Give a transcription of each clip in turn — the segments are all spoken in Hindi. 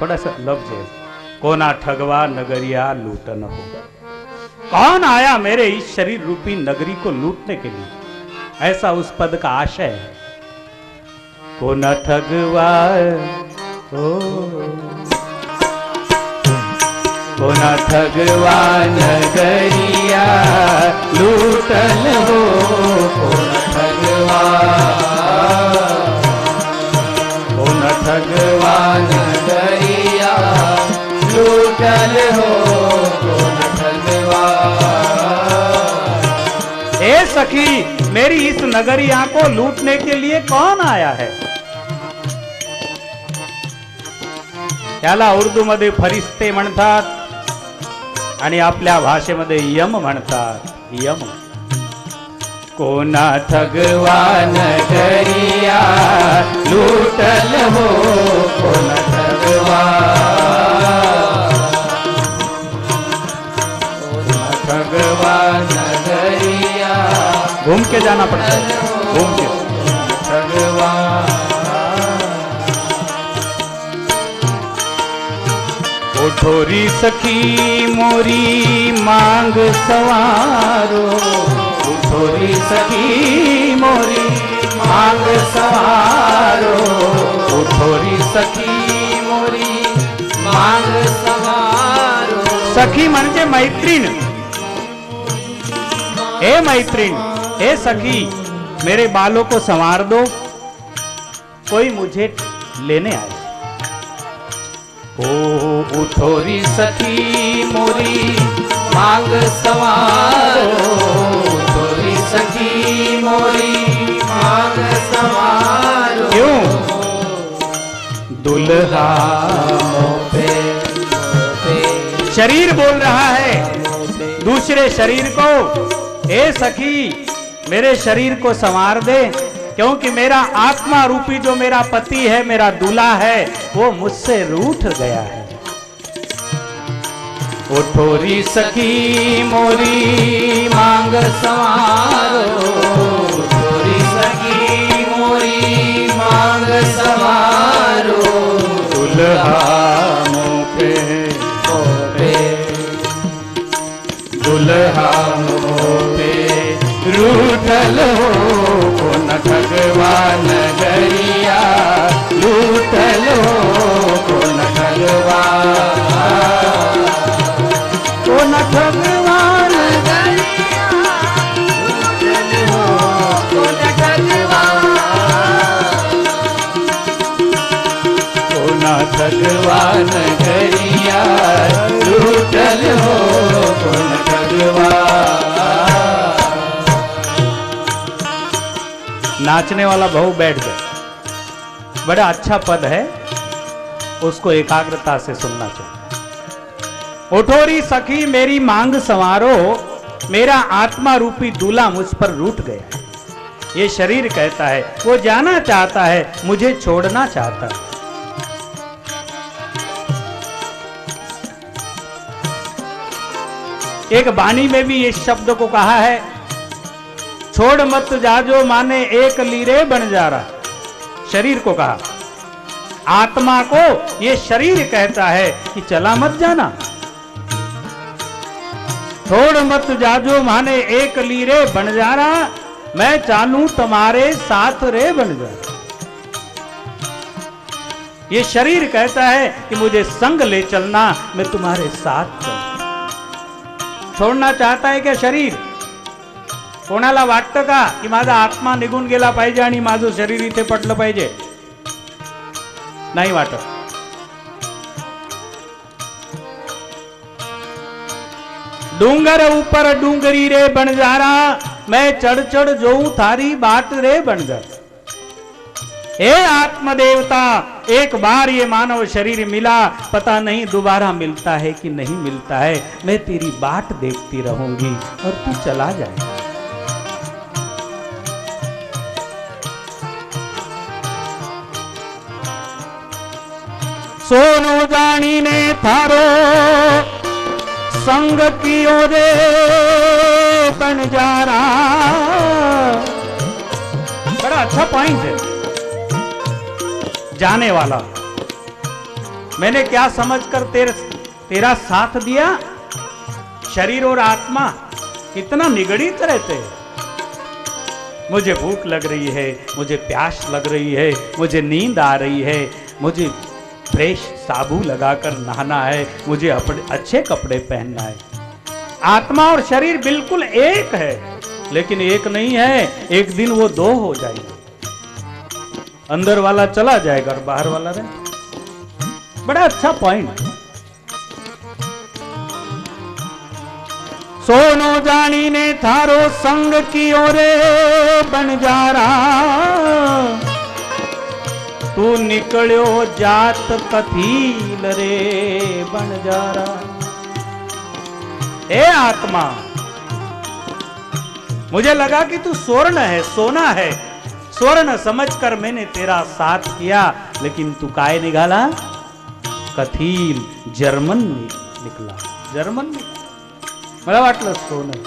थोड़ा सा लफ्ज है, कोना ठगवा नगरिया लूटन हो। कौन आया मेरे इस शरीर रूपी नगरी को लूटने के लिए, ऐसा उस पद का आशय है। कोना ठगवा कोना ठगवा नगरिया लूटन हो, कोना ठगवा नगरिया लूटन हो, कोना ठगवा। ए सखी, मेरी इस नगरिया को लूटने के लिए कौन आया है? त्याला उर्दू मध्ये फरिश्ते म्हणतात आणि आपल्या भाषेमध्ये यम म्हणतात, यम। कोना ठगवा नगरिया लूटल हो, कोना ठगवा नगरिया। घूम के जाना पड़ता है, घूम के ठगवा। ठोरी सखी मोरी मांग सवारो, ठोरी सखी मोरी मांग सवारो, ठोरी सखी मोरी मांग सवारो। सखी म्हणजे मैत्रीण। हे मैत्रीण, हे सखी, मेरे बालों को संवार दो, कोई मुझे लेने आए। ओ उठोरी सखी मोरी मांग सवारो, उठोरी सखी मोरी मांग सवारो। क्यों? दुल्हा पे शरीर बोल रहा है दूसरे शरीर को, ए सखी मेरे शरीर को संवार दे, क्योंकि मेरा आत्मा रूपी जो मेरा पति है, मेरा दूल्हा है, वो मुझसे रूठ गया है। ओ ठोरी सखी मोरी मांग सवारो, ठोरी सखी मोरी मांग सवारो। दुल्हा मोपे दुल्हा मोपे रूठल हो, कोना ठगवा नगरिया लूटल हो, कोना ठगवा, कोना ठगवा नगरिया लूटल हो, कोना ठगवा, कोना ठगवा नगरिया लूटल हो, कोना ठगवा। नाचने वाला बहु बैठ गए। बड़ा अच्छा पद है, उसको एकाग्रता से सुनना चाहिए। उठोरी सखी मेरी मांग संवारो, मेरा आत्मा रूपी दूल्हा मुझ पर रूठ गया है। ये शरीर कहता है, वो जाना चाहता है, मुझे छोड़ना चाहता है। एक वाणी में भी इस शब्द को कहा है, छोड़ मत जाजो माने एक लीरे बन जा रहा। शरीर को कहा, आत्मा को ये शरीर कहता है कि चला मत जाना। छोड़ मत जाजो माने एक लीरे बन जा रहा, मैं चालू तुम्हारे साथ रे बन जा। ये शरीर कहता है कि मुझे संग ले चलना, मैं तुम्हारे साथ चलूं। छोड़ना चाहता है क्या शरीर? कोणाला वाटतं का की माझा आत्मा निघून गेला पाहिजे आणि माझं शरीर इथे पडलं पाहिजे? नाही वाटत। डूंगर ऊपर डूंगरी रे बंजारा, मैं चढ़ चढ़ जोऊं थारी बाट रे बंजार। हे आत्मदेवता, एक बार ये मानव शरीर मिला, पता नहीं दोबारा मिलता है कि नहीं मिलता है। मैं तेरी बाट देखती रहूंगी और तू चला जाएगा। सोनू जानी ने थारो संग कियो रे बंजारा। बड़ा अच्छा पॉइंट है। जाने वाला मैंने क्या समझकर तेरा साथ दिया? शरीर और आत्मा कितना निगड़ित रहते हैं। मुझे भूख लग रही है, मुझे प्यास लग रही है, मुझे नींद आ रही है, मुझे फ्रेश साबु लगाकर नहाना है, मुझे अपने अच्छे कपड़े पहनना है। आत्मा और शरीर बिल्कुल एक है, लेकिन एक नहीं है। एक दिन वो दो हो जाएंगे। अंदर वाला चला जाएगा और बाहर वाला रहे। बड़ा अच्छा पॉइंट। सोनो जानी ने थारो संग की ओरे बंजारा, तू निकलो जात कथील रे बंजारा। ए आत्मा, मुझे लगा कि तू स्वर्ण है, सोना है। स्वर्ण समझकर मैंने तेरा साथ किया, लेकिन तू काय निकाला? कथील, जर्मन निकला। जर्मन निकला, मला वाटलं सोनं।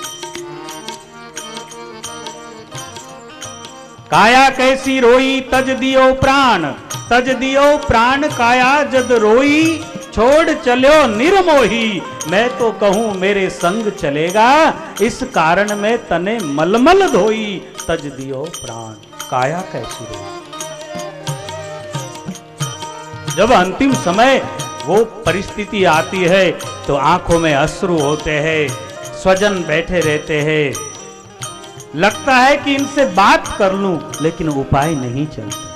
काया कैसी रोई तज दियो प्राण, तज दियो प्राण काया जद रोई, छोड़ चलो निर्मोही, मैं तो कहूं मेरे संग चलेगा, इस कारण में तने मलमल धोई, तज दियो प्राण। काया कैसी रोई। जब अंतिम समय वो परिस्थिति आती है तो आंखों में अश्रु होते हैं, स्वजन बैठे रहते हैं, लगता है कि इनसे बात कर लूं, लेकिन उपाय नहीं चलता।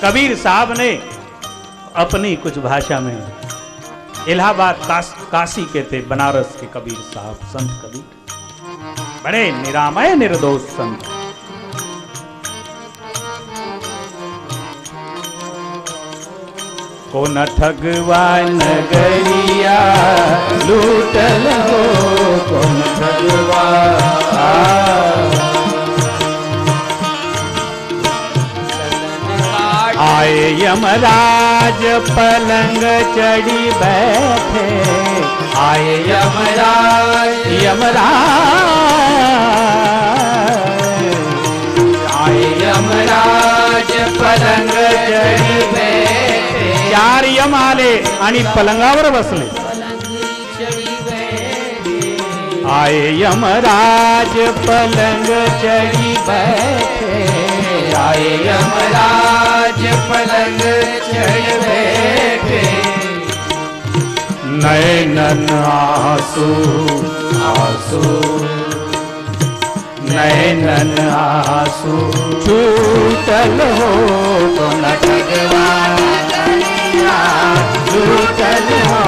कबीर साहब ने अपनी कुछ भाषा में, इलाहाबाद काशी के थे, बनारस के कबीर साहब, संत कबीर, बड़े निरामय निर्दोष संत। को न ठगवा नगरिया लूटल हो, को न ठगवा। आए यमराज पलंग चढ़ी बैठे, आए यमराज, यमराज आए यमराज पलंग चढ़ी बैठे। चार यम आले आणि पलंगावर बसले। आए यमराज पलंग चढ़ी बैठे, आए यमराज पलंग चढ़ी बैठे। नैनन आंसू आंसू, नैनन आंसू छूटल हो, तो न ठगवा छूटल हो,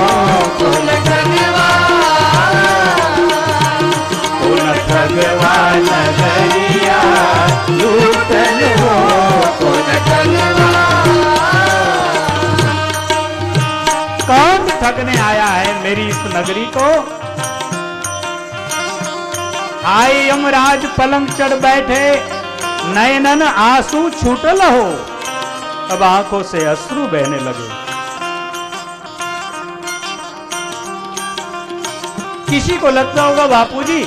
तो न ठगवा, तो न ठगवा नगरिया लूटल हो, तो न ठगवा। कौन ठगने आया है मेरी इस नगरी को? आए यमराज पलंग चढ़ बैठे, नयनन आंसू छूटल हो। अब आंखों से अश्रु बहने लगे। किसी को लगता होगा बापूजी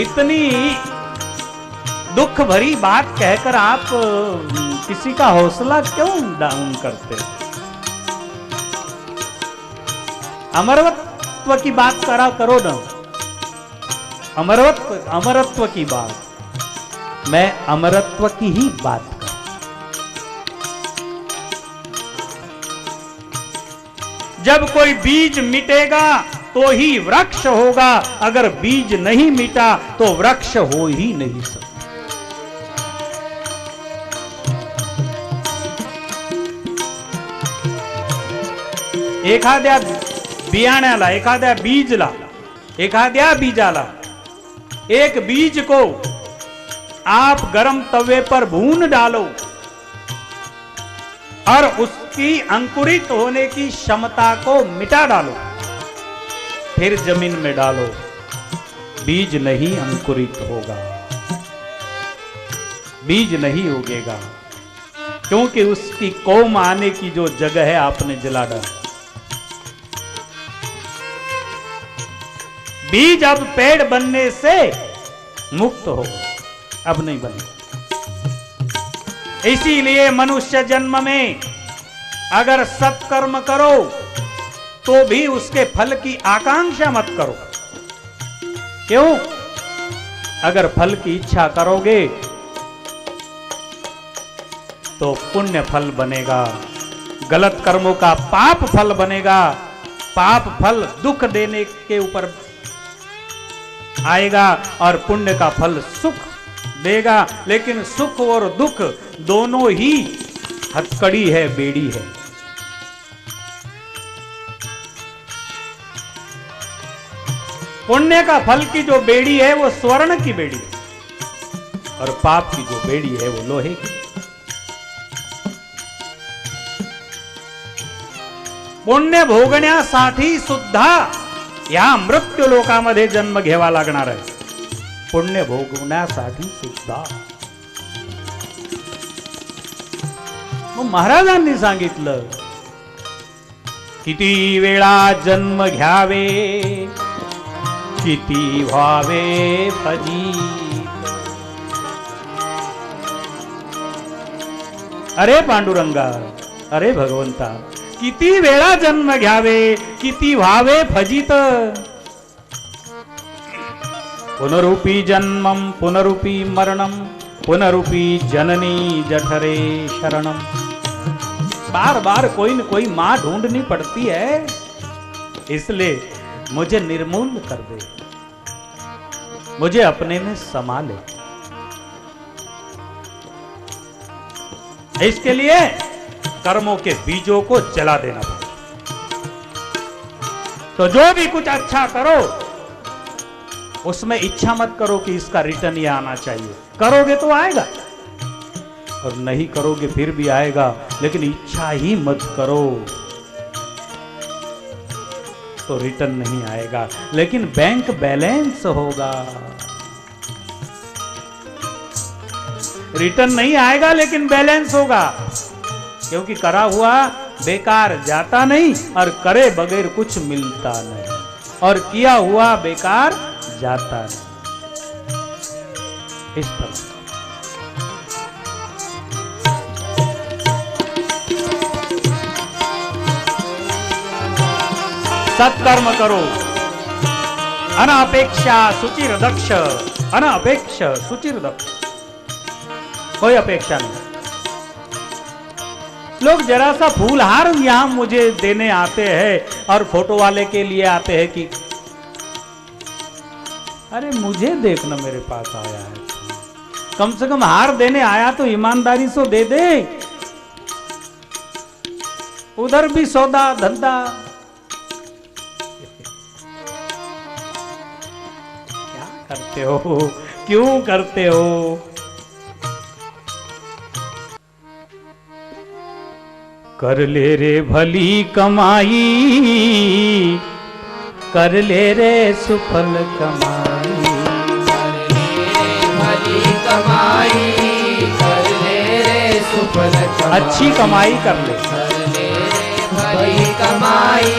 इतनी दुख भरी बात कहकर आप किसी का हौसला क्यों डाउन करते? अमरत्व की बात करा करो ना। अमरत्व की बात, मैं अमरत्व की ही बात कर। जब कोई बीज मिटेगा तो ही वृक्ष होगा, अगर बीज नहीं मिटा तो वृक्ष हो ही नहीं सकता। एखाद्या बियाण्याला, एखाद्या बीजला, एखाद्या बीजाला, एक बीज को आप गर्म तवे पर भून डालो और उसकी अंकुरित होने की क्षमता को मिटा डालो, फिर जमीन में डालो, बीज नहीं अंकुरित होगा, बीज नहीं उगेगा, क्योंकि उसकी कोम आने की जो जगह है आपने जला डाला। बीज अब पेड़ बनने से मुक्त हो, अब नहीं बनेगा। इसीलिए मनुष्य जन्म में अगर सत्कर्म करो तो भी उसके फल की आकांक्षा मत करो। क्यों? अगर फल की इच्छा करोगे तो पुण्य फल बनेगा, गलत कर्मों का पाप फल बनेगा। पाप फल दुख देने के ऊपर आएगा और पुण्य का फल सुख देगा। लेकिन सुख और दुख दोनों ही हथकड़ी है, बेड़ी है। पुण्य का फल की जो बेड़ी है वो स्वर्ण की बेड़ी है और पाप की जो बेड़ी है वो लोहे की। पुण्य भोगण्यासाठी सुद्धा या मृत्यू लोकामध्ये जन्म घ्यावा लागणार आहे। पुण्य भोगण्यासाठी सुद्धा मग महाराजांनी सांगितलं किती वेळा जन्म घ्यावे, किती व्हावे फजित। अरे पांडुरंगा, अरे भगवंता, किती वेळा जन्म घ्यावे, किती व्हावे फजित। पुनरुपी जन्मम पुनरुपी मरणम पुनरुपी जननी जठरे शरणम। बार बार कोई न कोई मां ढूंढनी पड़ती है, इसलिए मुझे निर्मूल कर दे, मुझे अपने में समा ले। इसके लिए कर्मों के बीजों को जला देना पड़ेगा। तो जो भी कुछ अच्छा करो उसमें इच्छा मत करो कि इसका रिटर्न ये आना चाहिए। करोगे तो आएगा और नहीं करोगे फिर भी आएगा, लेकिन इच्छा ही मत करो तो रिटर्न नहीं आएगा, लेकिन बैंक बैलेंस होगा। रिटर्न नहीं आएगा लेकिन बैलेंस होगा, क्योंकि करा हुआ बेकार जाता नहीं और करे बगैर कुछ मिलता नहीं, और किया हुआ बेकार जाता नहीं। इस तरह सत्कर्म करो। अनपेक्षा सुचिर दक्ष, अनपेक्ष सुचिर दक्ष, कोई अपेक्षा नहीं। लोग जरा सा फूलहार यहां मुझे देने आते हैं और फोटो वाले के लिए आते हैं कि अरे मुझे देखना मेरे पास आया है, कम से कम हार देने आया तो ईमानदारी से दे दे। उधर भी सौदा धंधा। क्या करते हो, क्यों करते हो? कर ले रे भली कमाई, कर ले रे सुफल कमाई। कर ले रे भली कमाई, कर ले रे सुफल कमाई। अच्छी कमाई कर ले। कर ले रे भली कमाई,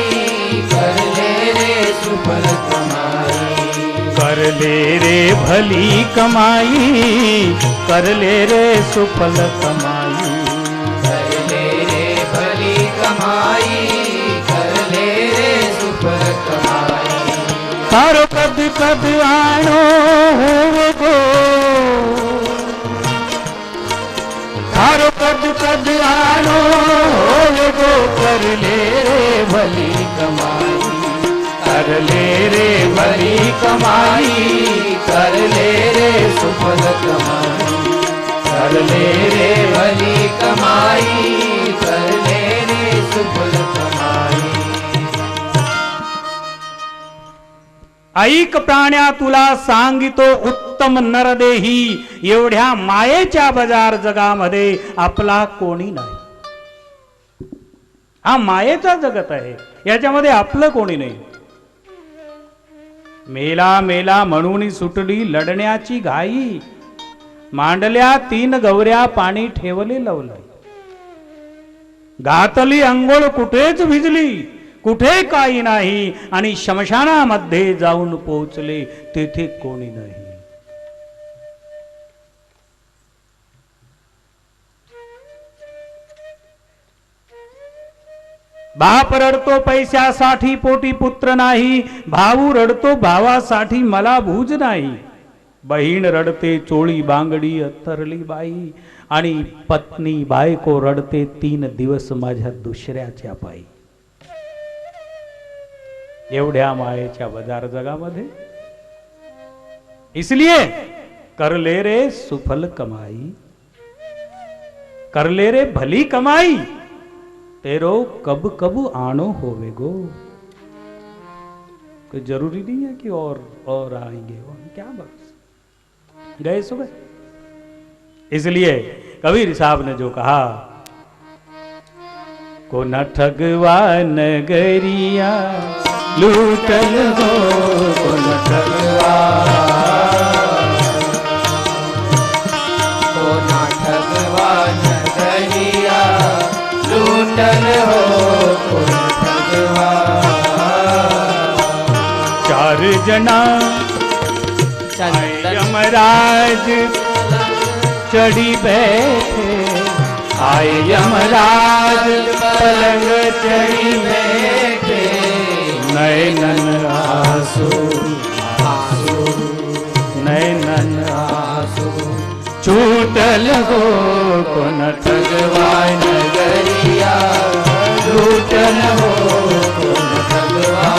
कर ले रे सुफल कमाई। कर ले रे भली कमाई, कर ले रे सुफल कमाई। कमाई कर ले रे सुफल कमाई। थारो कद कद आनो होवे गो, थारो कद कद आनो होवे गो। कर ले रे भली कमाई, कर ले रे भली कमाई। कर ले रे सुफल कमाई, कर ले रे भली कमाई। कर ले रे सुफल कमाई। ऐक प्राण्या तुला सांगितो उत्तम नरदेही, एवढ्या मायेच्या बाजार जगामध्ये आपला कोणी नाही। हा मायेचा जगत आहे, याच्यामध्ये आपलं कोणी नाही। मेला मेला म्हणून सुटली लढण्याची घाई, मांडल्या 3 गवऱ्या पाणी ठेवले लवलय। घातली अंघोळ कुठेच भिजली, कुठे काही नाही, आणि शमशानामध्ये जाऊन पोहोचले तेथे कोणी नाही। बाप रडतो पैशासाठी पोटी पुत्र नाही, भाऊ रडतो भावासाठी मला भूज नाही, बहीण रडते चोळी बांगडी अथरली बाई, आणि पत्नी बायको रडते 3 दिवस माझ्या दुसऱ्याच्या पायी. एवढ्या मायेच्या बाजार जगामध्ये इसलिए कर ले रे सुफल कमाई, कर ले रे भली कमाई, तेरो कब कब आनो होवे गो. कोई जरूरी नहीं है कि और आएंगे, क्या बस गए सुबह. इसलिए कबीर साहब ने जो कहा, को न ठगवा नगरिया लूटल हो, को न ठगवा, को न ठगवा नगरिया लूटल हो, को न ठगवा. 4 जना यमराज चढ़ी बैठे, आए यमराज पलंग चढ़ी बैठे, नैनन आंसू आंसू, नैनन आंसू छूटल हो, को न ठगवा नगरिया लूटल हो, को न ठगवा.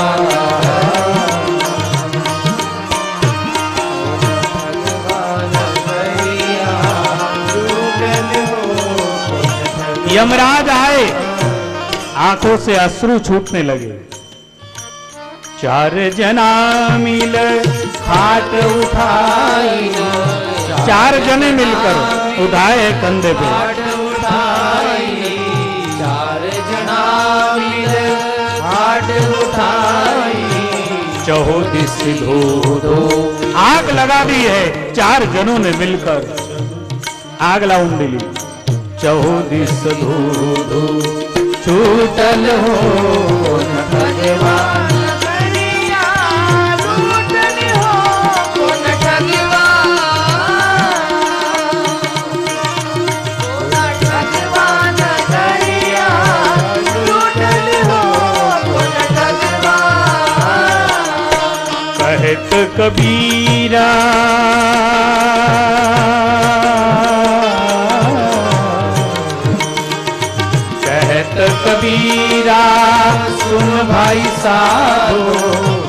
यमराज आए, आंखों से अश्रु छूटने लगे. 4 जना मिल खाट उठाई, 4 जने मिलकर उठाए कंधे पे, 4 जना मिल खाट उठाई, चौदिस धो धो आग लगा दी है. 4 जनों ने मिलकर आग लाउन दिली. 14 धो धो छूटल हो, को न ठगवा नगरिया लूटल हो, को न ठगवा, को न ठगवा नगरिया लूटल हो, को न ठगवा. कहत कबीरा कबीरा सुन भाई साधो,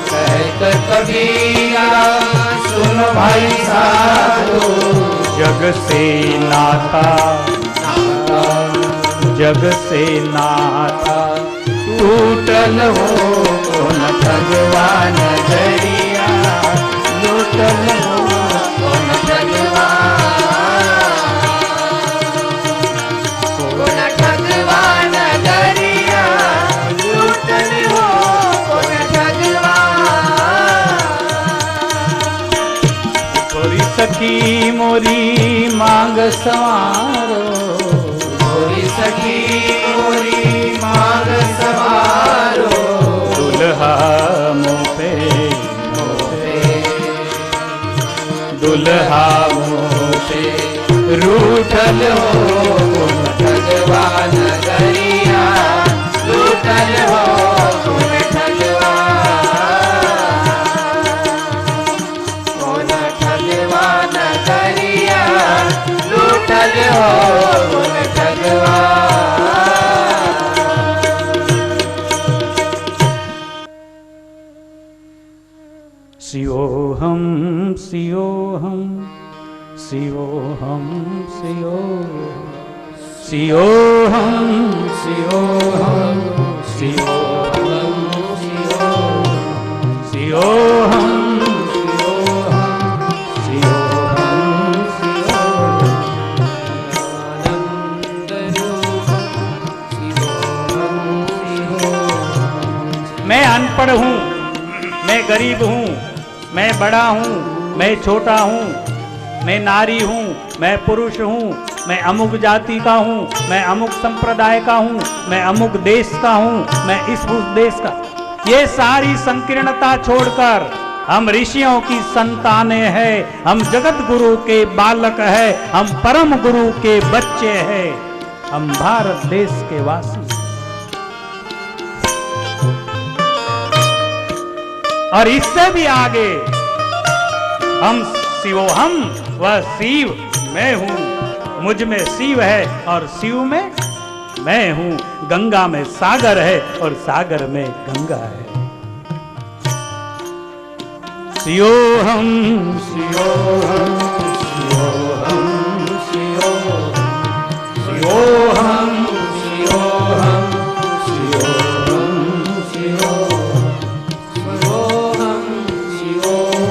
कहत कबीरा सुन भाई साधो, जग से नाता नाता जग से नाता टूटल हो, को न ठगवा नगरिया लूटल हो, को न ठगवा, को न ठगवा नगरिया लूटल हो, को न ठगवा. थोड़ी सखी मोरी मांग संवारो, थोड़ी सखी मोरी मांग सवारो, दुल्हा मुँह पे दुल्हा मुँह पे रूठल हो, को न ठगवा नगरिया लूटल हो, को न ठगवा, को न ठगवा नगरिया लूटल हो, को न ठगवा. शिवोहम शिवोहम शिवोहम शिवोहम शिवोहम शिवोहम शिवोहम शिवोहम मैं अनपढ़ हूँ, मैं गरीब हूँ, मैं बड़ा हूँ, मैं छोटा हूँ, मैं नारी हूँ, मैं पुरुष हूँ, मैं अमुक जाति का हूँ, मैं अमुक संप्रदाय का हूँ, मैं अमुक देश का हूँ, मैं इस उस देश का. ये सारी संकीर्णता छोड़कर हम ऋषियों की संतानें हैं, हम जगत गुरु के बालक हैं, हम परम गुरु के बच्चे हैं, हम भारत देश के वासी. और इससे भी आगे हम शिवोहम, वह शिव मैं हूं, मुझ में शिव है और शिव में मैं हूं, गंगा में सागर है और सागर में गंगा है। शिवोहम शिवोहम शिवोहम शिवोहम शिवोहम शिवोहम शिवोहम शिवोहम शिवोहम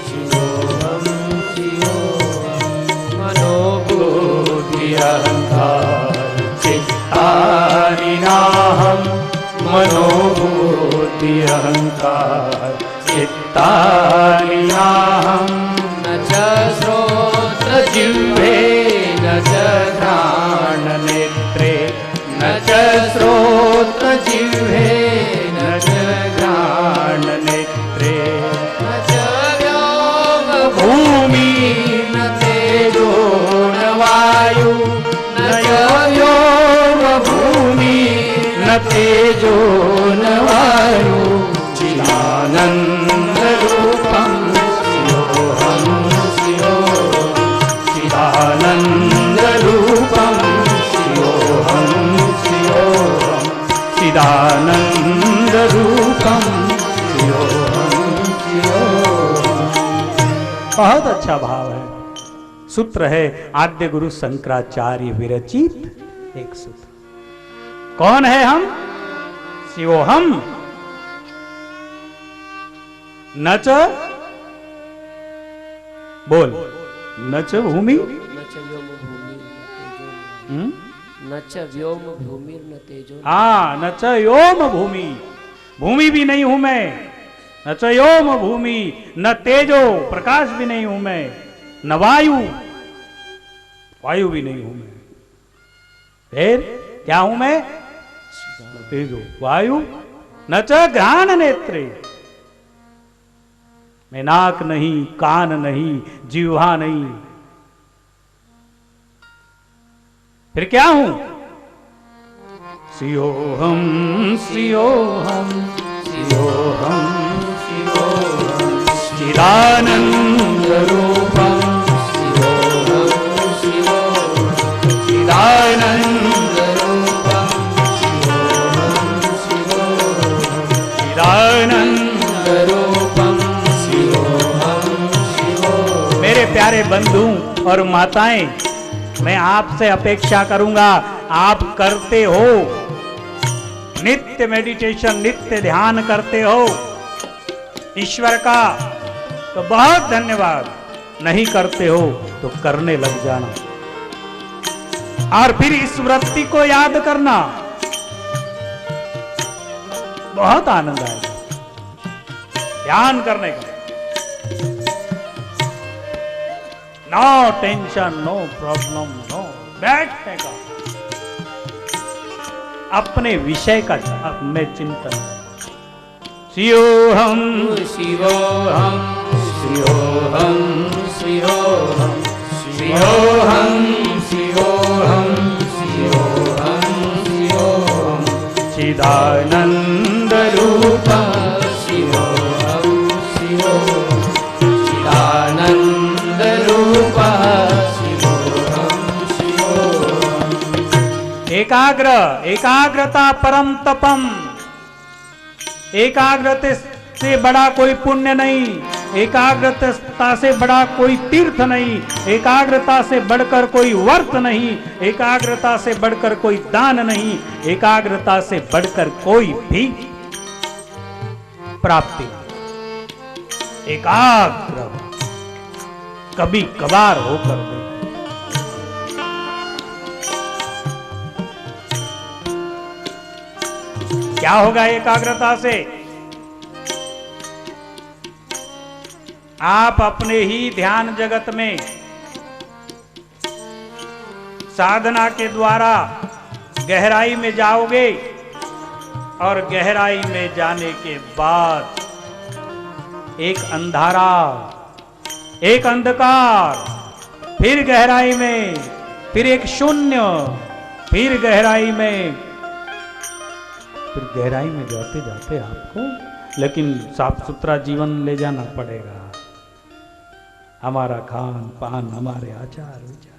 शिवोहम शिवोहम मनोबुद्धि अहंकार चित्तानिनाहं, मनोबुद्धि अहंकार चित्तानिनाहं, न च श्रोत्र जिह्वे न च घ्राण नेत्रे, न च श्रोत्र जिह्वे न च घ्राण नेत्रे, न च व्योम भूमि न तेजो न वायु, न च व्योम भूमि न तेजो न वायु, चिदानंद रूपम शिवोहम शिवोहम, चिदानंद रूपम शिवोहम शिवोहम, चिदानंद रूपम शिवोहम शिवोहम। बहुत अच्छा भाव है। सूत्र है आद्य गुरु शंकराचार्य विरचित एक सूत्र। कौन है हम? शिवोहम न च बोल, न च भूमि न च व्योम भूमि न च व्योम भूमि न तेजो, हाँ न च व्योम भूमि, भूमि भी नहीं हूं मैं, न च व्योम भूमि न तेजो, प्रकाश भी नहीं हूं मैं, न वायु, वायु भी नहीं हूं मैं, फिर क्या हूं मैं? तेजो वायु, न च घ्राण नेत्रे, मैं नाक नहीं, कान नहीं, जिह्वा नहीं, फिर क्या हूं? शिवोहम शिवोहम शिवोहम शिवोहम, चिदानंद रूपम शिवोहम शिवोहम, चिदानंद रूपम शिवोहम शिवोहम, चिदानंद रूपम शिवोहम शिवोहम। मेरे प्यारे बंधु और माताएं, मैं आपसे अपेक्षा करूंगा, आप करते हो नित्य मेडिटेशन, नित्य ध्यान करते हो ईश्वर का, तो बहुत धन्यवाद। नहीं करते हो तो करने लग जाना और फिर इस वृत्ति को याद करना, बहुत आनंद आएगा ध्यान करने का। No tension, no problem, no बैठने का, अपने विषय का अपने चिंतन। शिवोहम शिवोहम शिवोहम शिवोहम शिवोहम शिवोहम शिवोहम शिवोहम, चिदानंद रूपम शिवोहम शिवोहम, चिदानंद रूपम शिवोहम शिवोहम। एकाग्र, एकाग्रता परम तपम, एकाग्रता से बड़ा कोई पुण्य नहीं, एकाग्रता से बड़ा कोई तीर्थ नहीं, एकाग्रता से बढ़कर कोई व्रत नहीं, एकाग्रता से बढ़कर कोई दान नहीं, एकाग्रता से बढ़कर कोई भी प्राप्ति नहीं। एकाग्र कभी कभार होकर दे। क्या होगा एकाग्रता से? आप अपने ही ध्यान जगत में साधना के द्वारा गहराई में जाओगे और गहराई में जाने के बाद एक अंधारा, एक अंधकार, फिर गहराई में, फिर एक शून्य, फिर गहराई में, फिर गहराई में जाते जाते आपको लेकिन साफ सुथरा जीवन ले जाना पड़ेगा। हमारा खान पान, हमारे आचार विचार,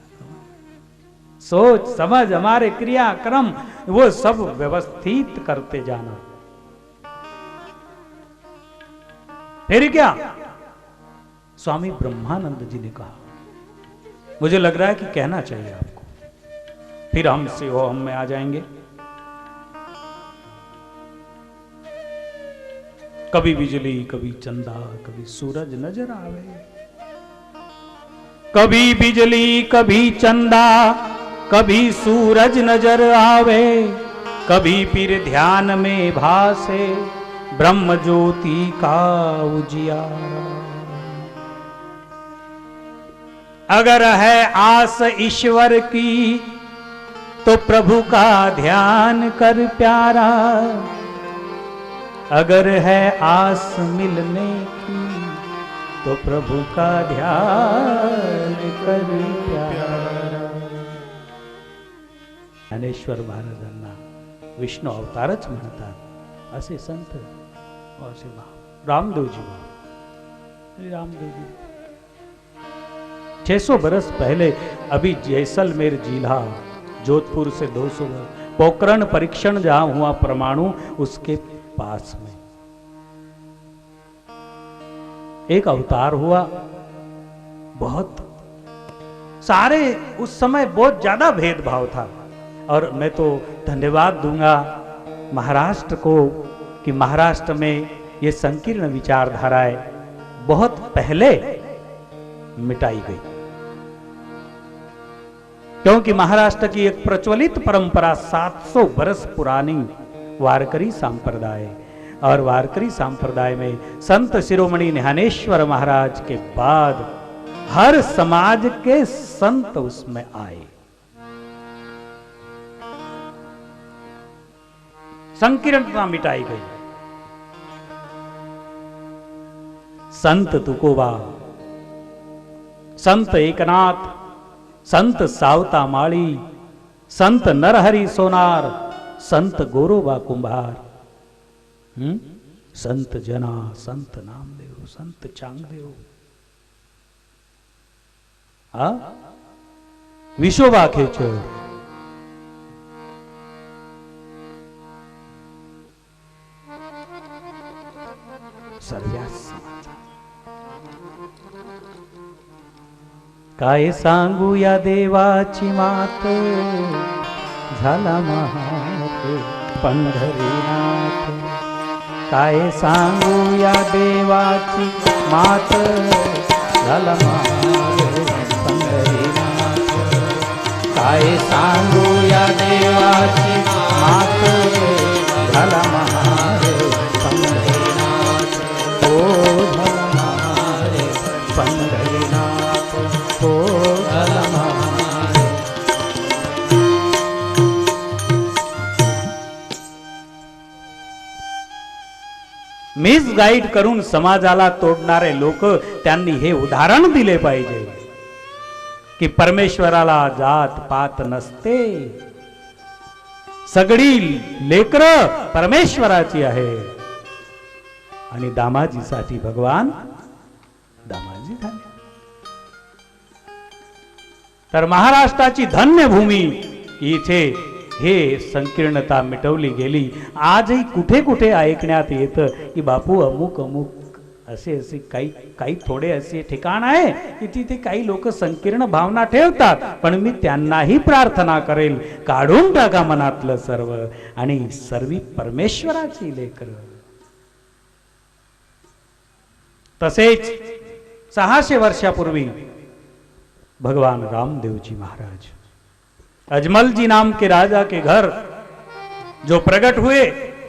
सोच समझ, हमारे क्रियाक्रम, वो सब व्यवस्थित करते जाना। फिर क्या स्वामी ब्रह्मानंद जी ने कहा, मुझे लग रहा है कि कहना चाहिए आपको, फिर हमसे वो हम में आ जाएंगे। कभी बिजली कभी चंदा कभी सूरज नजर आवे, कभी बिजली कभी चंदा कभी सूरज नजर आवे, कभी फिर ध्यान में भासे ब्रह्म ज्योति का उजियारा। अगर है आस ईश्वर की तो प्रभु का ध्यान कर प्यारा, अगर है आस मिलने की तो प्रभु का ध्यान कर प्यारा। ज्ञानेश्वर महाराजांना विष्णू अवतारच म्हणतात असे संत, असे रामदेवजी श्री रामदेवजी 600 बरस पहले अभी जैसलमेर जिला जोधपुर से 200 पोखरण परीक्षण जहां हुआ परमाणु, उसके पास में एक अवतार हुआ। बहुत सारे उस समय बहुत ज्यादा भेदभाव था, और मैं तो धन्यवाद दूंगा महाराष्ट्र को कि महाराष्ट्र में ये संकीर्ण विचारधाराएं बहुत पहले मिटाई गई, क्योंकि महाराष्ट्र की एक प्रचलित परंपरा 700 बरस पुरानी वारकरी संप्रदाय, और वारकरी संप्रदाय में संत शिरोमणि ज्ञानेश्वर महाराज के बाद हर समाज के संत उसमें आए। संकीर्णता मिटाई गई। संत तुकोबा, संत एकनाथ, संत सावता माळी, संत नरहरि सोनार, संत गोरोबा कुंभार, संत जना, संत नामदेव, संत चांगदेव, विशोबा खेचर, सर्व्यास काय सांगू या देवाची मात, झाला महात पंढरीनाथ। काय सांगू या देवाची मात, झाला महात पंढरीनाथ। काय सांगू या देवाची मात, झाला महात पंढरीनाथ। ओ झाला महात पंढरीनाथ, ओ झाला महात। मिसगाईड करून समाजाला तोडणारे लोक, त्यांनी हे उदाहरण दिले पाहिजे की परमेश्वराला जात पात नसते, सगळी लेकरं परमेश्वराची आहे, आणि दामाजीसाठी भगवान दामाजी झाले। तर महाराष्ट्राची धन्य भूमी इथे हे संकीर्णता मिटवली गेली। आजही कुठे कुठे ऐकण्यात येतं की बापू अमुक अमुक असे असे काही थोडे असे ठिकाण आहे की तिथे काही लोक संकीर्ण भावना ठेवतात, पण मी त्यांनाही प्रार्थना करेल, काढून टाका मनातलं सर्व, आणि सर्वी परमेश्वराची लेकरं। तसेच 600 वर्षापूर्वी भगवान रामदेव जी महाराज अजमल जी नाम के राजा के घर जो प्रकट हुए,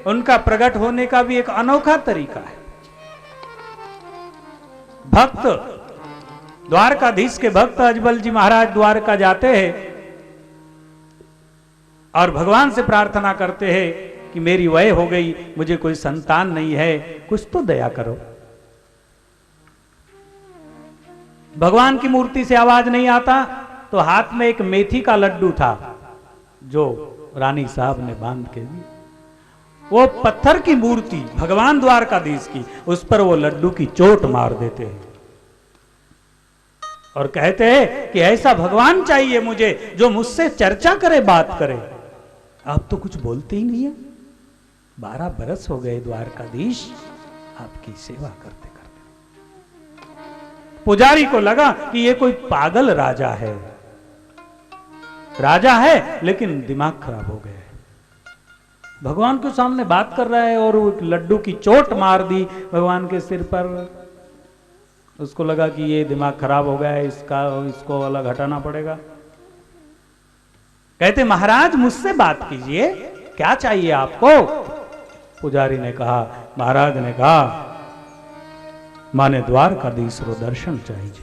उनका प्रकट होने का भी एक अनोखा तरीका है। भक्त, द्वारकाधीश के भक्त अजमल जी महाराज द्वारका जाते हैं और भगवान से प्रार्थना करते हैं कि मेरी वय हो गई, मुझे कोई संतान नहीं है, कुछ तो दया करो। भगवान की मूर्ति से आवाज नहीं आता, तो हाथ में एक मेथी का लड्डू था जो रानी साहब ने बांध के दी। वो पत्थर की मूर्ति भगवान द्वारकाधीश की, उस पर वो लड्डू की चोट मार देते हैं और कहते हैं कि ऐसा भगवान चाहिए मुझे जो मुझसे चर्चा करे, बात करे। आप तो कुछ बोलते ही नहीं है। 12 बरस हो गए द्वारकाधीश आपकी सेवा करते करते। पुजारी को लगा कि ये कोई पागल राजा है, राजा है लेकिन दिमाग खराब हो गया है। भगवान के सामने बात कर रहा है और वो लड्डू की चोट मार दी भगवान के सिर पर। उसको लगा कि ये दिमाग खराब हो गया है, इसको अलग हटाना पड़ेगा। कहते महाराज मुझसे बात कीजिए, क्या चाहिए आपको? पुजारी ने कहा, महाराज ने कहा माने द्वारकाधीश रो दर्शन चाहिए।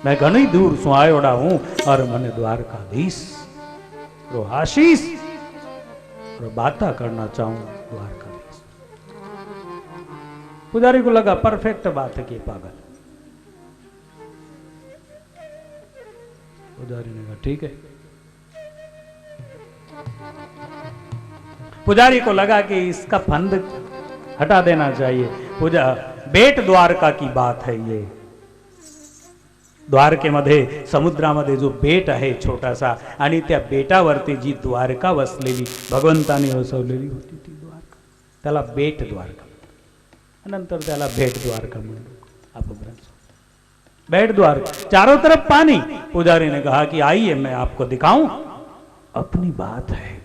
मैं घणी दूर सु आयोड़ा हूं और मने द्वारकाधीश रो आशीष रो बाता करना चाहूं द्वारकाधीश। पुजारी को लगा परफेक्ट बात है कि पागल। पुजारी ने कहा ठीक है। पुजारी को लगा कि इसका फंद हटा देना चाहिए। बेट द्वारका की बात है ये। द्वारकेमध्ये समुद्रामध्ये जो बेट आहे छोटासा आणि त्या बेटावरती जी द्वारका वसलेली भगवंताने वसवलेली होती ती द्वारका, त्याला बेट द्वारका, नंतर त्याला भेट द्वारका म्हणलो अपभ्रंश। बेट द्वारका, चारों तरफ पानी। पुजारी ने कहा कि आइए मैं आपको दिखाऊं, अपनी बात है,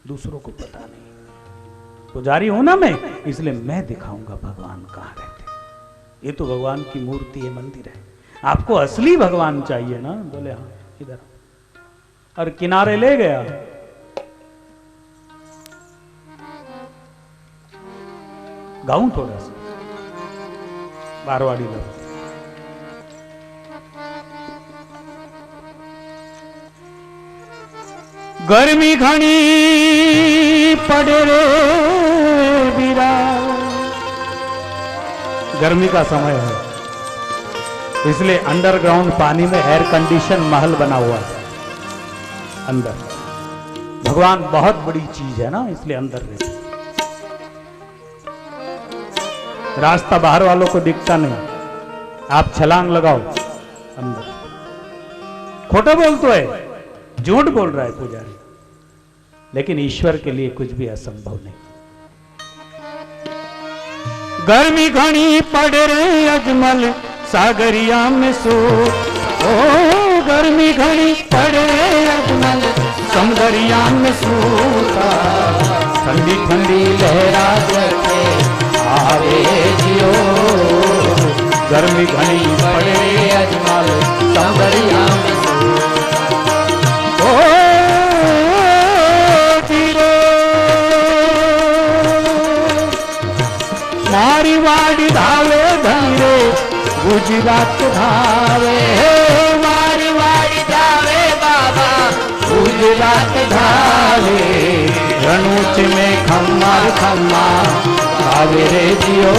दूसरों को पता नहीं। पुजारी हूं ना मैं, इसलिए मैं दिखाऊंगा भगवान कहाँ रहते। ये तो भगवान की मूर्ति है, मंदिर है, आपको असली भगवान चाहिए ना? बोले हाँ इधर। और किनारे ले गया। गाऊं थोड़ा सा बारवाड़ी लग। गर्मी घनी पड़े रे बीरा। गर्मी का समय है, इसलिए अंडरग्राउंड पानी में एयर कंडीशन महल बना हुआ है अंदर। भगवान बहुत बड़ी चीज है ना, इसलिए अंदर रहते। रास्ता बाहर वालों को दिखता नहीं, आप छलांग लगाओ अंदर। खोटा बोल तो है, झूठ बोल रहा है पुजारी, लेकिन ईश्वर के लिए कुछ भी असंभव नहीं। गर्मी घनी पड़ रे अजमल सागरिया में सो, ओ गर्मी घनी पड़ रे अजमल समदरिया में सोता। ठंडी ठंडी लहरा जते आवे जियो, गर्मी घनी पड़ रे अजमल समदरिया में मारी वाड़ी धावे धीरे गुजरात धावे। मारी वाड़ी धावे बाबा गुजरात धावे। रणूच में खम्मार खम्मा धावे रे जियो।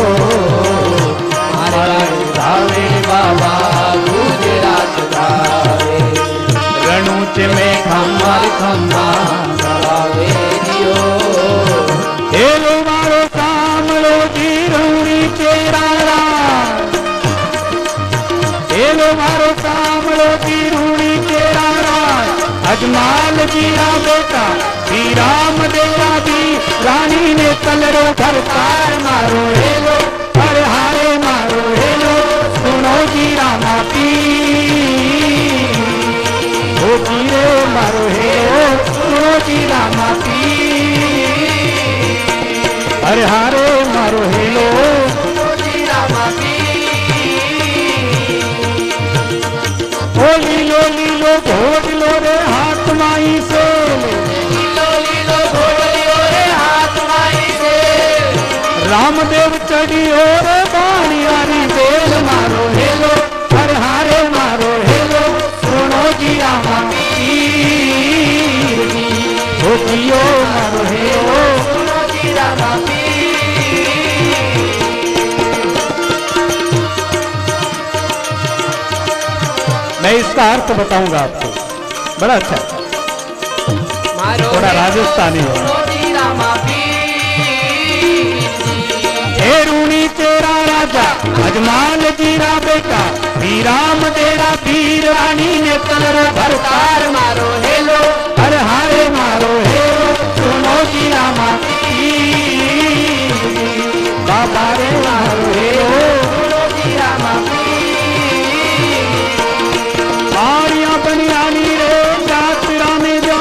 मारी धावे बाबा गुजरात धावे। रणूच में खम्मार खम्मा धावे जियो। हेलो मारो कामलो जी रूड़ी चेरारा। हेलो मारो कामलो जी रूड़ी चेरारा। अजमाल जीरा बेटा श्री राम देवा दी रानी ने कलरो घर तार मारो। हेलो हर हारे मारो। हेलो सुनो जी रामा पी ओ जीरे मारो। हेलो सुनो जी रामा पी हरे हारे मारो। हेलो ओ लीलो लीलो घोट लो रे हाथ माई से। लीलो लीलो घोट लो रे हाथ माई से। रामदेव चढ़ी और बाणियारी बेल मारो। हेलो हरे हारे मारो। हेलो सुनो जी रामा पीर जी ओ जियो मारो। हेलो सुनो जी रामा मैं इसका अर्थ बताऊंगा आपको, बड़ा अच्छा। मारो थोड़ा राजस्थानी है। सुनो जी रामा पीर हे रूणी तेरा राजा अजमाल जीरा बेटा, श्री राम तेरा पीर रानी ने कलर भरतार। मारो हेलो हर हारे मारो हेलो सुनो जी रामा पीर, बाबा रे मारो हेलो सुनो जी रामा आरिया बनियानी रे यात्रा में जा,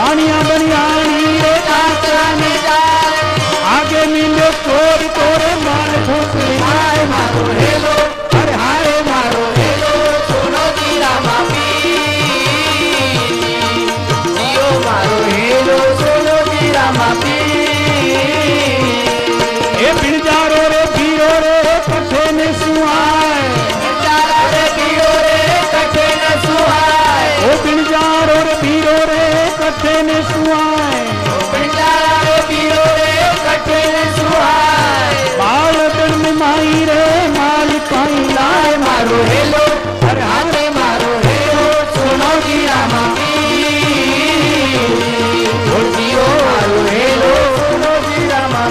आरिया बनियानी रे यात्रा में जा, आगे मिले चोर तोरे माल फूक आए। मारो हेलो हर हारे मारो हेलो सुनो जी रामा पीर जियो मारो हेलो सुनो जी रामा पीर ए बिरजारो रे बीरो रे कठे ने सुहाए, बेचारा रे पीरो रे कठे न सुहाए, ओ बिरजारो रे बीरो रे कठे ने सुहाए, बेचारा रे पीरो रे कठे न सुहाए। बाल दिन में माई रे माल पाई लाए। मारो हेलो हर हारे मारो हेलो सुनो जी रामा पीर ओ जियो मारो हेलो सुनो जी रामा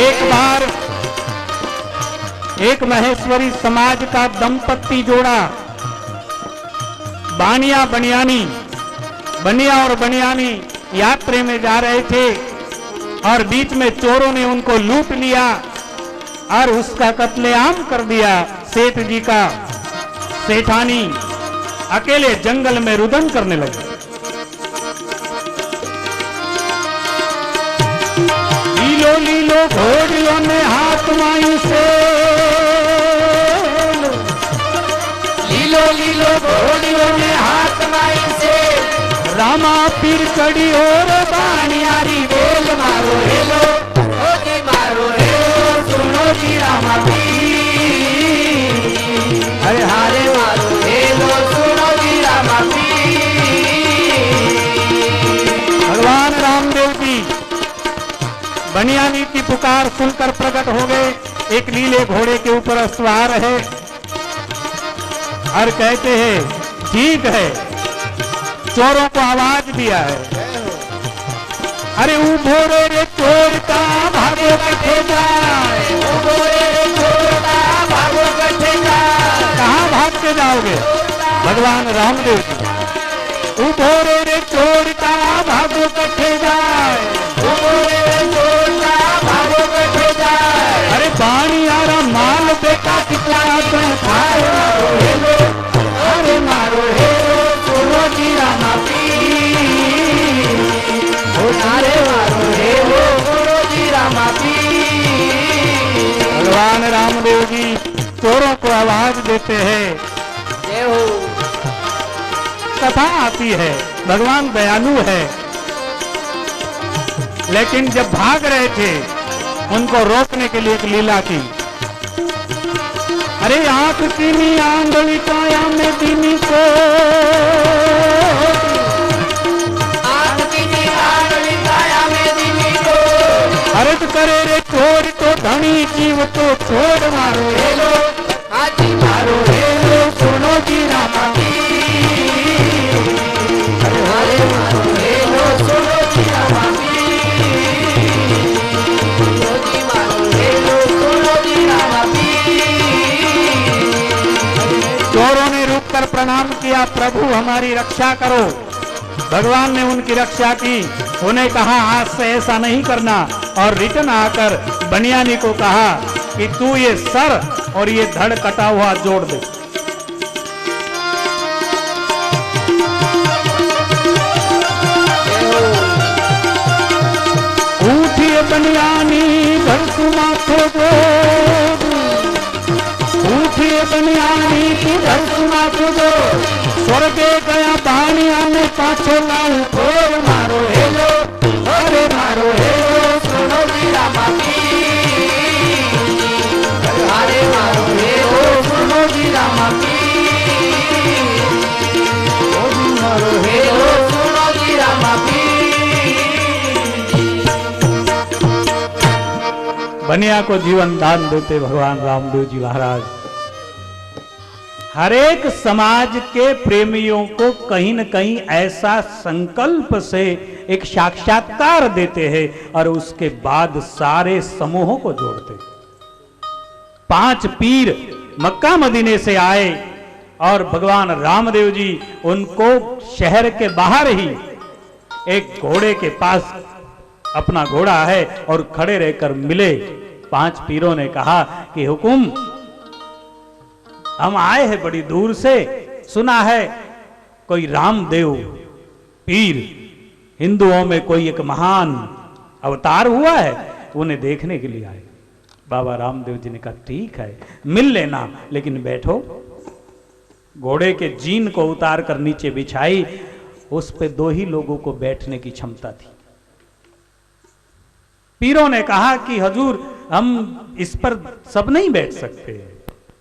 एक बार एक महेश्वरी समाज का दंपत्ति जोड़ा बानिया बनियानी, बनिया और बनियानी यात्रा में जा रहे थे और बीच में चोरों ने उनको लूट लिया और उसका कत्लेआम कर दिया। सेठ जी का सेठानी अकेले जंगल में रुदन करने लगे। लीलो लीलो घोड़ियों ने हाथ माई से, लीलो लीलो घोड़ियों ने हाथ माई से, रामा पीर चढ़ी और बानियारी बेल। मारो हेलो ओ जी मारो हेलो सुनो जी रामा पीर हर हारे मारो हेलो सुनो जी रामा पीर भगवान रामदेव जी बनियानी की पुकार सुनकर प्रकट हो गए। एक नीले घोड़े के ऊपर सवार है और कहते हैं ठीक है, चोरों को आवाज दिया है। अरे उभो रे चोर का भागो कठे जाए, उभो रे चोर का भागो कठे जाए। कहाँ भाग के जाओगे भगवान रामदेव जी। उभो रे चोर का भागो कठे जाए, उभो रे चोर का भागो कठे जाए। अरे बाणी आरा माल बेटा कितना खाए। मारो हेलो अरे मारो हेलो सुनो जी रामा पीर अरे मारो हेलो सुनो जी रामा पीर भगवान रामदेव जी चोरों को आवाज देते हैं। जय हो कथा आती है, भगवान दयालु है, लेकिन जब भाग रहे थे उनको रोकने के लिए एक लीला की। अरे आंख की आंगली काया में दीनी को, आंख की आंगली काया में दीनी को, अरे तो करे रे चोर तो धनी जीव तो छोड़। मारो हेलो हाजी मारो हेलो सुनो जी रामा पीर अरे मारो हेलो सुनो जी रामा पीर सुनो जी मारो हेलो सुनो जी रामा पीर। चोरों ने रुककर प्रणाम किया, प्रभु हमारी रक्षा करो। भगवान ने उनकी रक्षा की। उन्हें कहा आज से ऐसा नहीं करना और रिटर्न आकर बनियानी को कहा कि तू ये सर और ये धड़ कटा हुआ जोड़ दे। उठिए बनियानी धरसु माथो जोड़, उठिए बनियानी की धरसु माथो जोड़, स्वर्गे गया बाणिया में पाछो लाऊं खोर। मारो हेलो अरे मारो हेलो सुनो जी रामा पीर अरे मारो हेलो सुनो जी रामा पीर मारो हेलो सुनो जी रामा बनिया को जीवन दान देते भगवान रामदेव जी महाराज। हर एक समाज के प्रेमियों को कहीं न कहीं ऐसा संकल्प से एक साक्षात्कार देते हैं और उसके बाद सारे समूहों को जोड़ते। 5 पीर मक्का मदीने से आए और भगवान रामदेव जी उनको शहर के बाहर ही एक घोड़े के पास, अपना घोड़ा है और खड़े रहकर मिले। 5 पीरों ने कहा कि हुकुम, हम आए हैं बड़ी दूर से, सुना है कोई रामदेव पीर हिंदुओं में कोई एक महान अवतार हुआ है, उन्हें देखने के लिए आए। बाबा रामदेव जी ने कहा ठीक है, मिल लेना, लेकिन बैठो। घोड़े के जीन को उतार कर नीचे बिछाई, उस पे 2 ही लोगों को बैठने की क्षमता थी। पीरों ने कहा कि हजूर, हम इस पर सब नहीं बैठ सकते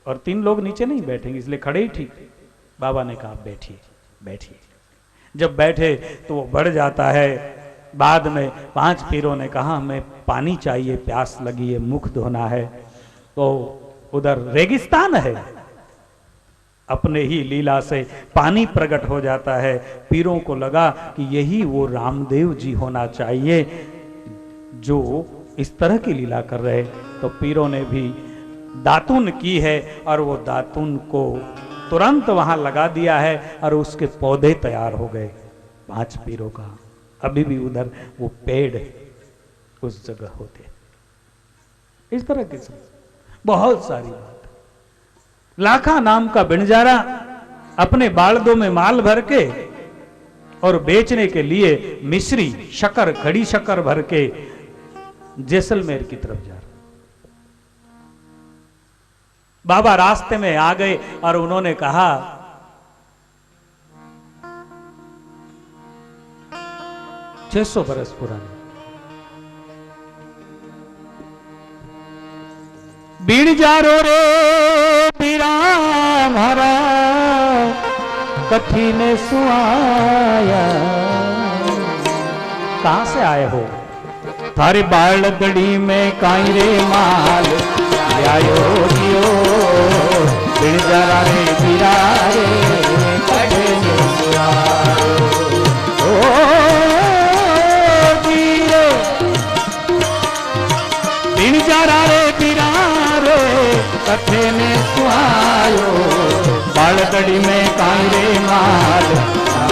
और 3 लोग नीचे नहीं बैठेंगे, इसलिए खड़े ही ठीक। बाबा ने कहा बैठिए बैठिए। जब बैठे तो वो बढ़ जाता है। बाद में 5 पीरों ने कहा हमें पानी चाहिए, प्यास लगी है, मुख धोना है। तो उधर रेगिस्तान है, अपने ही लीला से पानी प्रकट हो जाता है। पीरों को लगा कि यही वो रामदेव जी होना चाहिए जो इस तरह की लीला कर रहे। तो पीरों ने भी दातुन की है और वो दातुन को तुरंत वहां लगा दिया है और उसके पौधे तैयार हो गए 5 पीरों का। अभी भी उधर वो पेड़ उस जगह होते। इस तरह की बहुत सारी बात। लाखा नाम का बिणजारा अपने बालदों में माल भर के और बेचने के लिए मिश्री, शक्कर, खड़ी शक्कर भर के जैसलमेर की तरफ जा रहा। बाबा रास्ते में आ गए और उन्होंने कहा, 600 बरस पुरानी बीड़ जारो रे पीरा हमारा कठी ने सुआया। कहां से आए हो? थारी बालगड़ी में काई रे माल आयो दियो, बीड़ जारा रे पीरा रे कठी ने सुआया। बीड़ जारा रे पीरा कथे में सुहायो, बालगड़ी में कांरे माल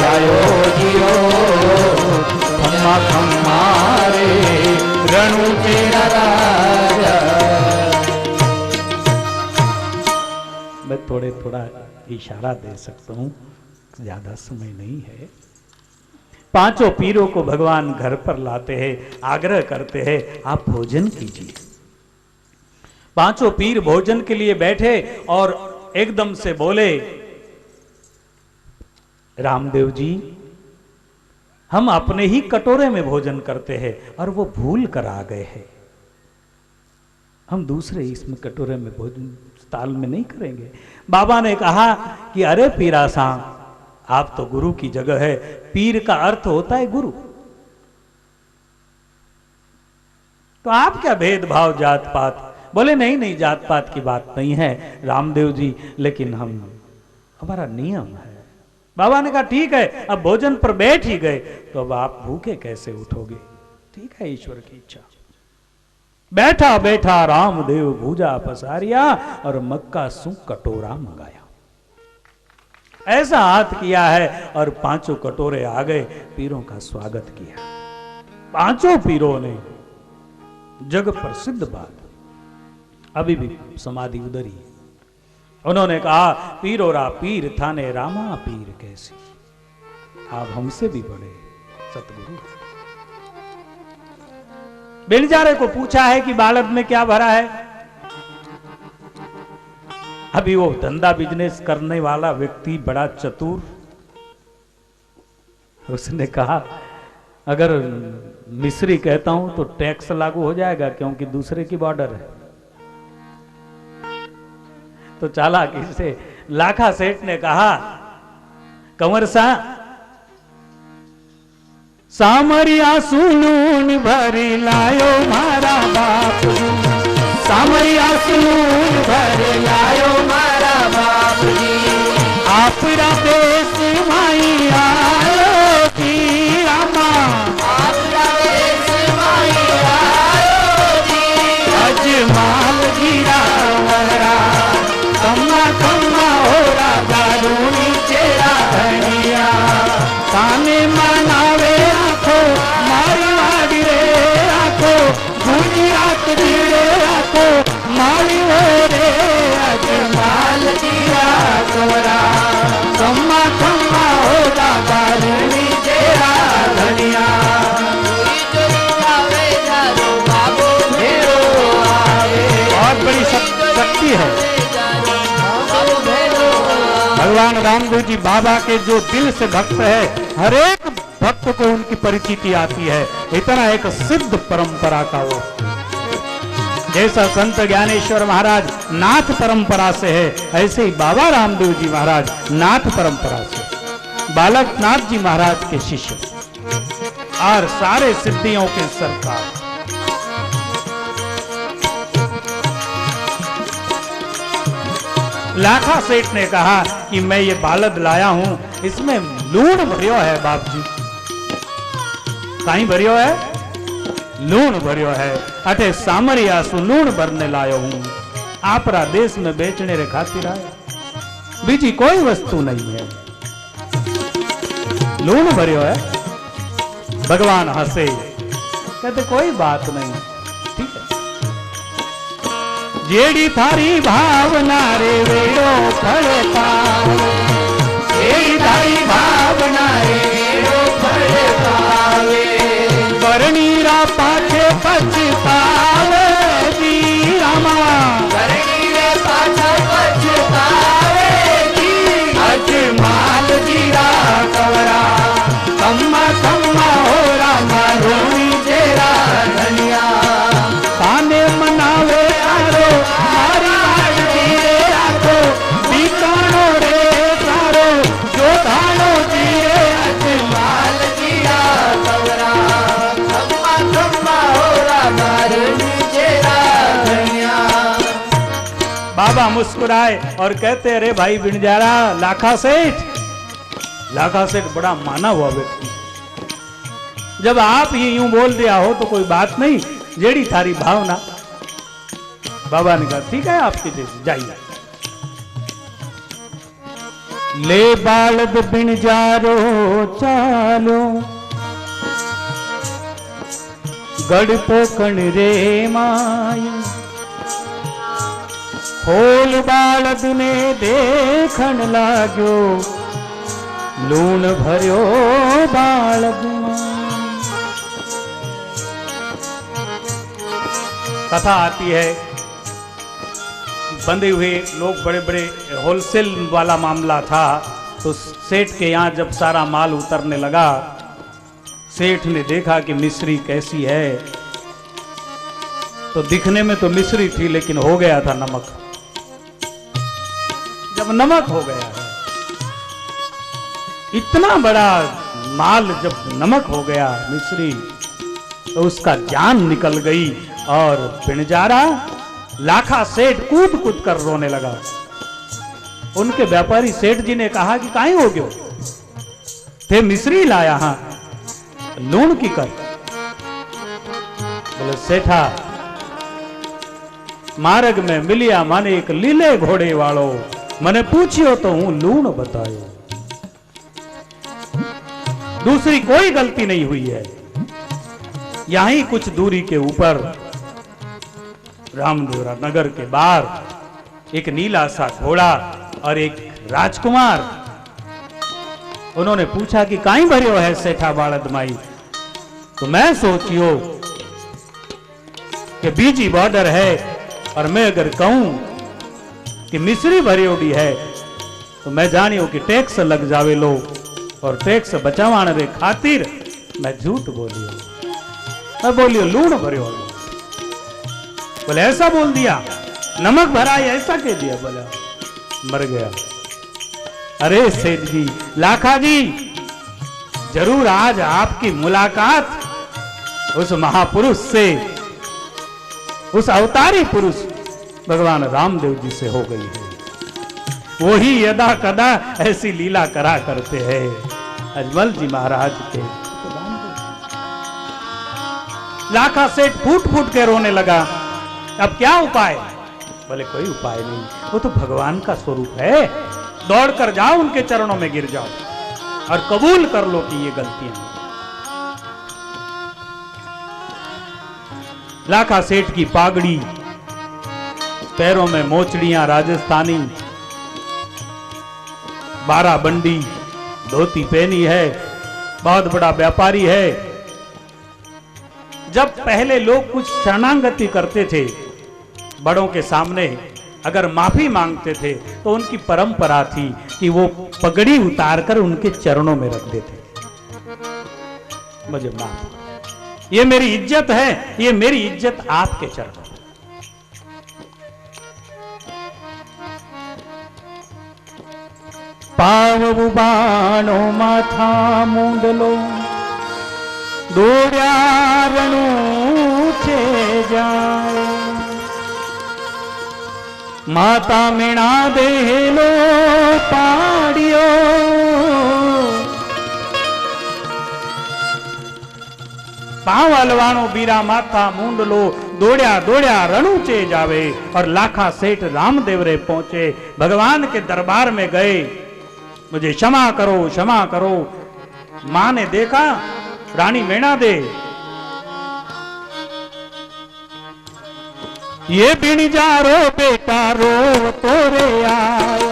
आयो जियो, खम्मा खम्मा रे रणु तेरा राजा। मैं थोड़ा इशारा दे सकता हूं, ज्यादा समय नहीं है। 5 पीरों को भगवान घर पर लाते हैं, आग्रह करते हैं आप भोजन कीजिए। 5 पीर भोजन के लिए बैठे और एकदम से बोले, रामदेव जी हम अपने ही कटोरे में भोजन करते हैं और वो भूल कर आ गए हैं, हम दूसरे इसमें कटोरे में भोजन ताल में नहीं करेंगे। बाबा ने कहा कि अरे पीरा साहब, आप तो गुरु की जगह है, पीर का अर्थ होता है गुरु, तो आप क्या भेदभाव जात पात? बोले नहीं नहीं, जात पात की बात नहीं है रामदेव जी, लेकिन हमारा नियम है। बाबा ने कहा ठीक है, अब भोजन पर बैठ ही गए तो अब आप भूखे कैसे उठोगे? ठीक है, ईश्वर की इच्छा। बैठा बैठा रामदेव भूजा पसारिया और मक्का सु कटोरा मंगाया। ऐसा हाथ किया है और 5 कटोरे आ गए, पीरों का स्वागत किया। 5 पीरों ने, जग प्रसिद्ध बात, अभी भी समाधि उधर ही। उन्होंने कहा पीरोरा पीर थाने रामा पीर कैसी, आप हमसे भी बड़े सतगुरु। बेलजारे को पूछा है कि बालक में क्या भरा है। अभी वो धंधा बिजनेस करने वाला व्यक्ति बड़ा चतुर, उसने कहा अगर मिस्री कहता हूं तो टैक्स लागू हो जाएगा क्योंकि दूसरे की बॉर्डर है। तो चालाकी से लाखा सेठ ने कहा, कंवर सा सामरिया सुनून भरी लायो मारा बाप, सामरिया सुनून भरी लायो मारा बाप जी। भगवान रामदेव जी बाबा के जो दिल से भक्त है, हर एक भक्त को उनकी परिचिति आती है। इतना एक सिद्ध परंपरा का वो, जैसा संत ज्ञानेश्वर महाराज नाथ परंपरा से है, ऐसे ही बाबा रामदेव जी महाराज नाथ परंपरा से, बालक नाथ जी महाराज के शिष्य और सारे सिद्धियों के सरकार। लाखा सेठ ने कहा कि मैं ये बालद लाया हूं, इसमें लूण भरियो है बाप जी। कहीं भरियो है? लूण भरियो है। अठे सामरिया सु लूण भरने लायो हूं, आपरा देश में बेचने रे खातिर आया, बीजी कोई वस्तु नहीं है। लूण भरियो है। भगवान हंसे, कहते कोई बात नहीं, ठीक है। जेड़ी थारी भावना रे वेड़ो फल पावे, जेड़ी थारी भावना रे वेड़ो फल पावे, बरनीरा पाछे पछतावे जी रामा, बरनीरे पाछे पछतावे जी, अज माल जीरा कवरा, कम्मा कम्मा हो रामा रोनी जेरा धनिया, ताने मनावे आरो मारी आग जीरे आखो, बीकानो रे सारो जो धानो जीरे अज माल जीरा कवरा, कम्मा कम्मा हो रामा रोनी जेरा धनिया। बाबा मुस्कुराए और कहते, अरे भाई बिनजारा लाखा सेठ। लाखा सेठ बड़ा माना हुआ व्यक्ति, जब आप ये यूं बोल दिया हो तो कोई बात नहीं, जेड़ी थारी भावना। बाबा ने कहा ठीक है आपकी जैसी, जाइए। ले बालद बिनजारो चालो, गढ़ पोकण रे मायो, खोल बालद ने देखण लाग्यो, लूण भरियो बालद में। कथा आती है, बंधे हुए लोग, बड़े बड़े होलसेल वाला मामला था, तो सेठ के यहाँ जब सारा माल उतरने लगा, सेठ ने देखा कि मिश्री कैसी है, तो दिखने में तो मिश्री थी लेकिन हो गया था नमक। जब नमक हो गया है, इतना बड़ा माल जब नमक हो गया मिश्री, तो उसका जान निकल गई और बिनजारा लाखा सेठ कूद कूद कर रोने लगा। उनके व्यापारी सेठ जी ने कहा कि काहे हो गयो? थे मिश्री लाया, हाँ लूण की कर। बोले सेठा, मार्ग में मिलिया माने एक लीले घोड़े वालो, मने पूछियो तो हूं लूण बतायो, दूसरी कोई गलती नहीं हुई है। यहीं कुछ दूरी के ऊपर रामदेवरा नगर के बाहर एक नीला सा घोड़ा और एक राजकुमार, उन्होंने पूछा कि काई भरियो है सेठा बालद माई? तो मैं सोचियो कि बीजी बॉर्डर है, और मैं अगर कहूं कि मिश्री भरियोडी है तो मैं जानियो कि टैक्स लग जावे लो, और टैक्स बचावाने रे खातिर मैं झूठ बोलियो, मैं बोलियो लूण भरियो। बोले ऐसा बोल दिया, नमक भरा है ऐसा कह दिया? बोला मर गया। अरे सेठ जी, लाखा जी, जरूर आज आपकी मुलाकात उस महापुरुष से, उस अवतारी पुरुष भगवान रामदेव जी से हो गई है। वही यदा कदा ऐसी लीला करा करते हैं अजमल जी महाराज के। लाखा सेठ फूट फूट के रोने लगा। अब क्या उपाय? बोले कोई उपाय नहीं, वो तो भगवान का स्वरूप है, दौड़ कर जाओ उनके चरणों में गिर जाओ और कबूल कर लो कि ये गलतियां हैं। लाखा सेठ की पागड़ी, पैरों में मोचड़ियां राजस्थानी, 12 बंडी धोती पहनी है, बहुत बड़ा व्यापारी है। जब पहले लोग कुछ शरणागति करते थे बड़ों के सामने, अगर माफी मांगते थे तो उनकी परंपरा थी कि वो पगड़ी उतारकर उनके चरणों में रख देते थे, मुझे माफ करो, ये मेरी इज्जत है, ये मेरी इज्जत आपके चरणों में। पाव बाणो माथा मुंडलो दौड़्या रणू छे जाए, माता मीणा देलो पाड़ियो, पांव हलवाणो बीरा माथा मुंडलो दौड़्या दौड़्या रणूचे जावे। और लाखा सेठ रामदेव रे पहुंचे, भगवान के दरबार में गए, मुझे क्षमा करो क्षमा करो। मां ने देखा रानी मीणा दे ये बिणजारो बेटा रो तोरे आयो,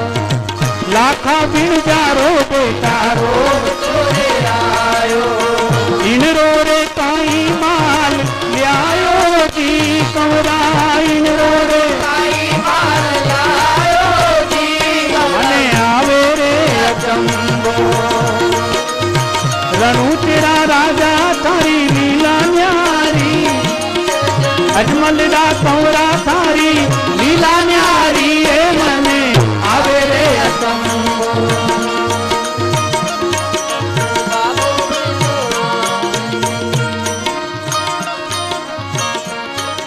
लाखा बिणजारो बेटा रो तोरे आयो, इन रो रे काई माल लियायो जी कमरा, इन रो रे काई माल लियायो जी कमरा, आवे रे अचंबो रणू तेरा राजा थारी लीला न्यारी, अजमल दा कौरा थारी लीला न्यारी, ए मने आवे रे अचंबो।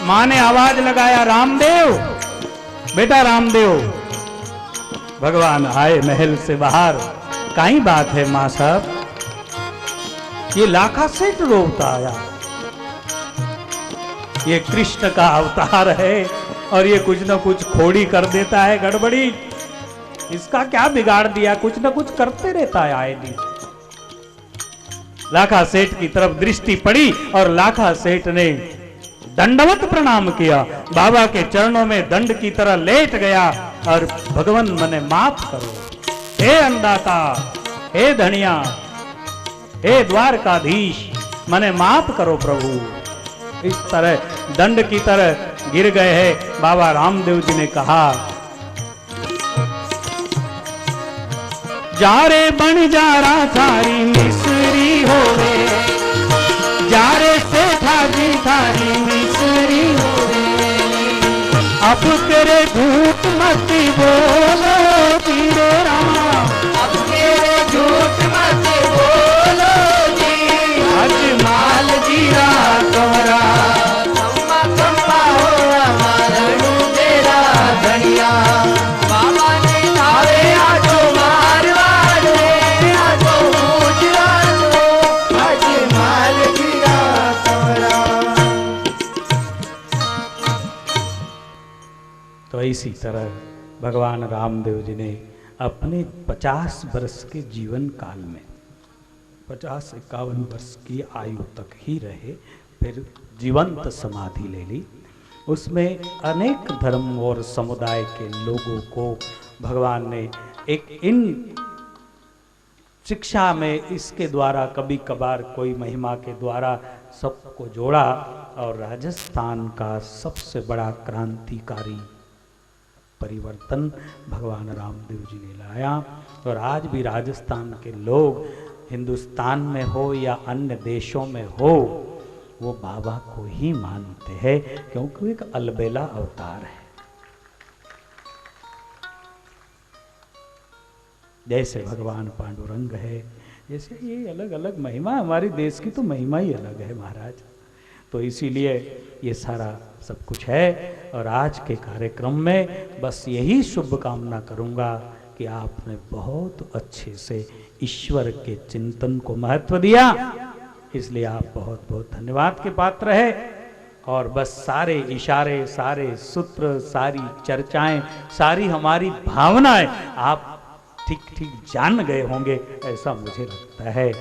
मां ने आवाज लगाया, रामदेव बेटा रामदेव। भगवान आए महल से बाहर, काई बात है मां साहब, ये लाखा सेठ रोता आया, ये कृष्ण का अवतार है और ये कुछ न कुछ खोड़ी कर देता है, गड़बड़ी, इसका क्या बिगाड़ दिया, कुछ न कुछ करते रहता है आए दिन। लाखा सेठ की तरफ दृष्टि पड़ी और लाखा सेठ ने दंडवत प्रणाम किया, बाबा के चरणों में दंड की तरह लेट गया और भगवान मने माफ करो, हे अन्नदाता, हे धनिया, हे द्वारकाधीश, मने माफ करो प्रभु। इस तरह दंड की तरह गिर गए हैं। बाबा रामदेव जी ने कहा, जारे बन जारा थारी मिसरी होवे, जारे से थारी थारी मिसरी होवे, अब तेरे झूठ मत बोलो तेरे राम, अब तेरे झूठ मत बोलो जी, अजमाल जीरा कमरा खम्मा खम्मा हो मारणू तेरा धनिया, बाबा ने थारे आजो मारवाड़ रे, आजो गुजरात हो, अजमाल जीरा कमरा। तो इसी तरह भगवान रामदेव जी ने अपने 50 वर्ष के जीवन काल में 50-51 वर्ष की आयु तक ही रहे, फिर जीवंत समाधि ले ली। उसमें अनेक धर्म और समुदाय के लोगों को भगवान ने एक इन शिक्षा में इसके द्वारा कभी कभार कोई महिमा के द्वारा सबको जोड़ा और राजस्थान का सबसे बड़ा क्रांतिकारी परिवर्तन भगवान रामदेव जी ने लाया। और आज भी राजस्थान के लोग हिंदुस्तान में हो या अन्य देशों में हो, वो बाबा को ही मानते हैं, क्योंकि वो एक अलबेला अवतार है। जैसे भगवान पांडुरंग है, जैसे ये अलग अलग महिमा, हमारे देश की तो महिमा ही अलग है महाराज। तो इसीलिए ये सारा सब कुछ है। और आज के कार्यक्रम में बस यही शुभकामना करूंगा कि आपने बहुत अच्छे से ईश्वर के चिंतन को महत्व दिया, इसलिए आप बहुत बहुत धन्यवाद के पात्र है। और बस सारे इशारे, सारे सूत्र, सारी चर्चाएं, सारी हमारी भावनाएं आप ठीक ठीक जान गए होंगे, ऐसा मुझे लगता है।